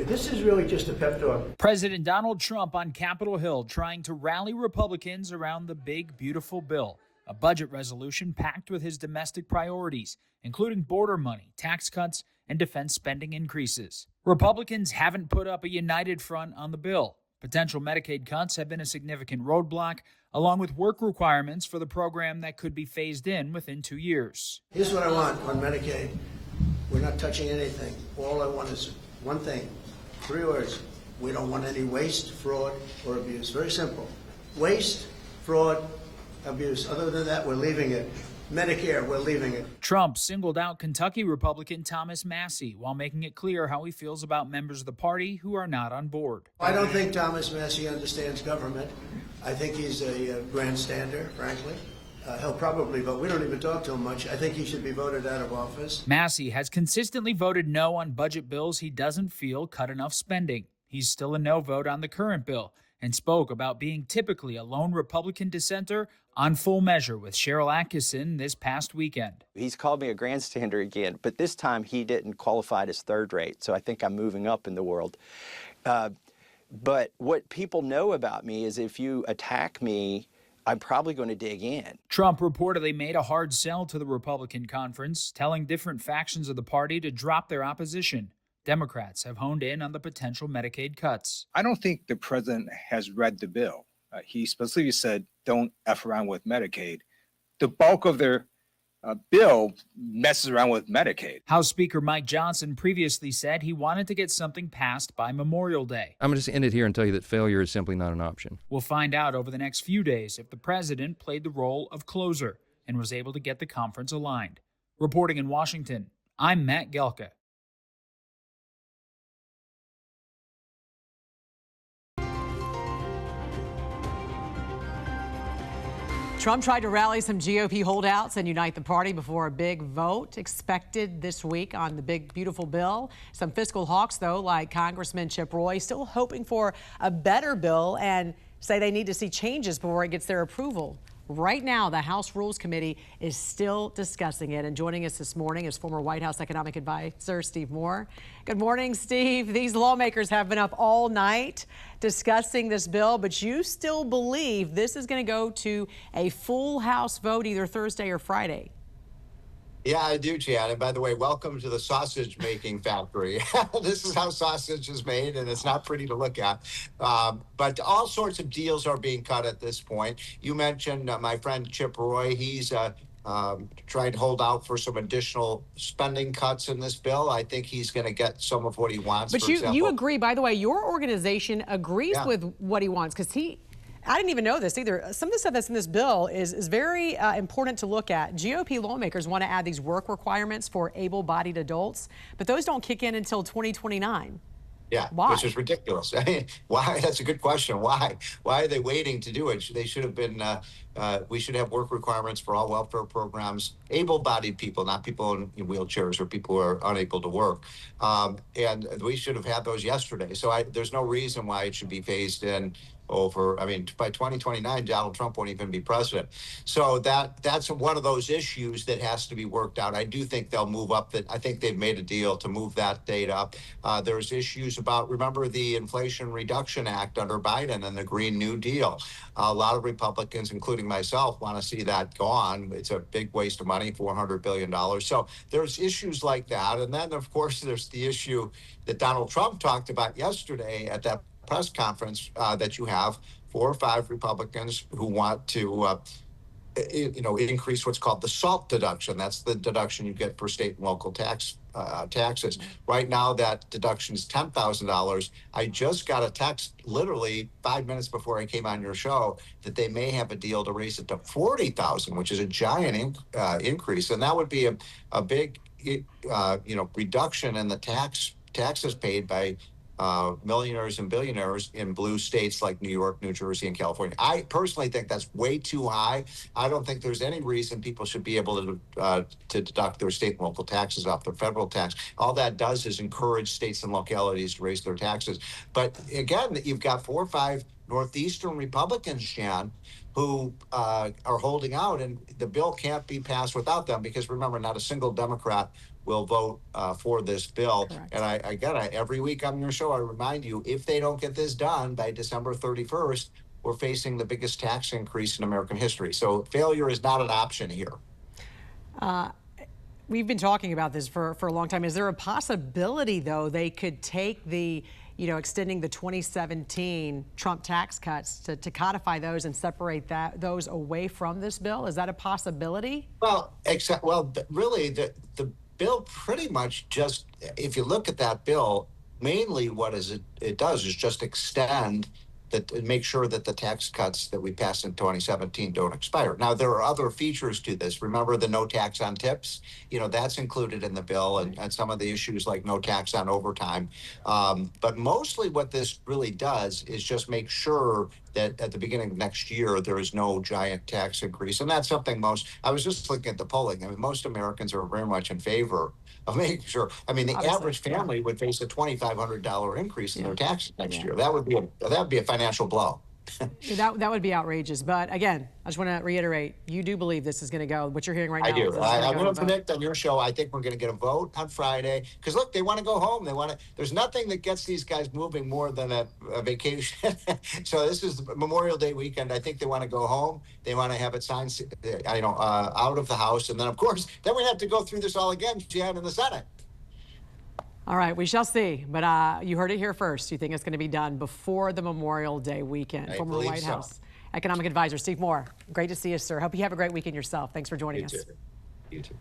This is really just a pep talk. President Donald Trump on Capitol Hill trying to rally Republicans around the big, beautiful bill, a budget resolution packed with his domestic priorities, including border money, tax cuts, and defense spending increases. Republicans haven't put up a united front on the bill. Potential Medicaid cuts have been a significant roadblock, along with work requirements for the program that could be phased in within 2 years. Here's what I want on Medicaid. We're not touching anything. All I want is one thing, 3 words. We don't want any waste, fraud, or abuse. Very simple. Waste, fraud, abuse. Other than that, we're leaving it. Medicare, we're leaving it. Trump singled out Kentucky Republican Thomas Massie while making it clear how he feels about members of the party who are not on board. I don't think Thomas Massie understands government. I think he's a grandstander, frankly. He'll probably vote. We don't even talk to him much. I think he should be voted out of office. Massie has consistently voted no on budget bills he doesn't feel cut enough spending. He's still a no vote on the current bill and spoke about being typically a lone Republican dissenter on Full Measure with Cheryl Atkinson this past weekend. He's called me a grandstander again, but this time he didn't qualify as third rate, so I think I'm moving up in the world. But what people know about me is if you attack me, I'm probably going to dig in. Trump reportedly made a hard sell to the Republican conference, telling different factions of the party to drop their opposition. Democrats have honed in on the potential Medicaid cuts. I don't think the president has read the bill. He specifically said, don't F around with Medicaid. The bulk of their bill messes around with Medicaid. House Speaker Mike Johnson previously said he wanted to get something passed by Memorial Day. I'm going to just end it here and tell you that failure is simply not an option. We'll find out over the next few days if the president played the role of closer and was able to get the conference aligned. Reporting in Washington, I'm Matt Gelka. Trump tried to rally some GOP holdouts and unite the party before a big vote expected this week on the big, beautiful bill. Some fiscal hawks, though, like Congressman Chip Roy, still hoping for a better bill and say they need to see changes before it gets their approval. Right now, the House Rules Committee is still discussing it. And joining us this morning is former White House economic advisor Steve Moore. Good morning, Steve. These lawmakers have been up all night discussing this bill, but you still believe this is going to go to a full House vote either Thursday or Friday. Yeah, I do, Chad. And by the way, welcome to the sausage making factory. This is how sausage is made, and it's not pretty to look at. But all sorts of deals are being cut at this point. You mentioned my friend Chip Roy. He's trying to hold out for some additional spending cuts in this bill. I think he's going to get some of what he wants. But you agree, by the way, your organization agrees with what he wants, because I didn't even know this either. Some of the stuff that's in this bill is very important to look at. GOP lawmakers want to add these work requirements for able-bodied adults, but those don't kick in until 2029. Yeah, why? Which is ridiculous. I mean, why? That's a good question. Why? Why are they waiting to do it? They should have been, we should have work requirements for all welfare programs, able-bodied people, not people in wheelchairs or people who are unable to work. And we should have had those yesterday. So there's no reason why it should be phased in over, I mean, by 2029, Donald Trump won't even be president. So that's one of those issues that has to be worked out. I do think they'll move up that. I think they've made a deal to move that date up. There's issues about, remember the Inflation Reduction Act under Biden and the Green New Deal. A lot of Republicans, including myself, want to see that gone. It's a big waste of money, $400 billion. So there's issues like that. And then, of course, there's the issue that Donald Trump talked about yesterday at that press conference that you have 4 or 5 Republicans who want to, increase what's called the SALT deduction. That's the deduction you get for state and local taxes. Right now, that deduction is $10,000. I just got a text literally 5 minutes before I came on your show that they may have a deal to raise it to $40,000, which is a giant increase, and that would be a big, reduction in the taxes paid by millionaires and billionaires in blue states like New York, New Jersey, and California. I personally think that's way too high. I don't think there's any reason people should be able to deduct their state and local taxes off their federal tax. All that does is encourage states and localities to raise their taxes. But again, you've got 4 or 5 Northeastern Republicans, Jan, who are holding out, and the bill can't be passed without them because, remember, not a single Democrat will vote for this bill. Correct. And I gotta, every week on your show, I remind you, if they don't get this done by December 31st, we're facing the biggest tax increase in American history. So failure is not an option here. We've been talking about this for a long time. Is there a possibility, though, they could take the, extending the 2017 Trump tax cuts to codify those and separate those away from this bill? Is that a possibility? Well, really, the bill pretty much just, if you look at that bill, mainly what it does is just extend that, make sure that the tax cuts that we passed in 2017 don't expire. Now, there are other features to this. Remember the no tax on tips? That's included in the bill, and some of the issues like no tax on overtime. But mostly what this really does is just make sure that at the beginning of next year, there is no giant tax increase. And that's something I was just looking at the polling. I mean, most Americans are very much in favor of making sure. I mean, the average family would face a $2,500 increase in their taxes next year. That would be a financial blow. That would be outrageous. But again, I just want to reiterate, you do believe this is going to go. What you're hearing right now. I do. I'm going to vote. predict on your show, I think we're going to get a vote on Friday. Because look, they want to go home. There's nothing that gets these guys moving more than a vacation. So this is Memorial Day weekend. I think they want to go home. They want to have it signed, out of the House. And then, of course, then we have to go through this all again, Jan, in the Senate. All right, we shall see. But you heard it here first. You think it's going to be done before the Memorial Day weekend. Former White House Economic Advisor Steve Moore. Great to see you, sir. Hope you have a great weekend yourself. Thanks for joining us. You too.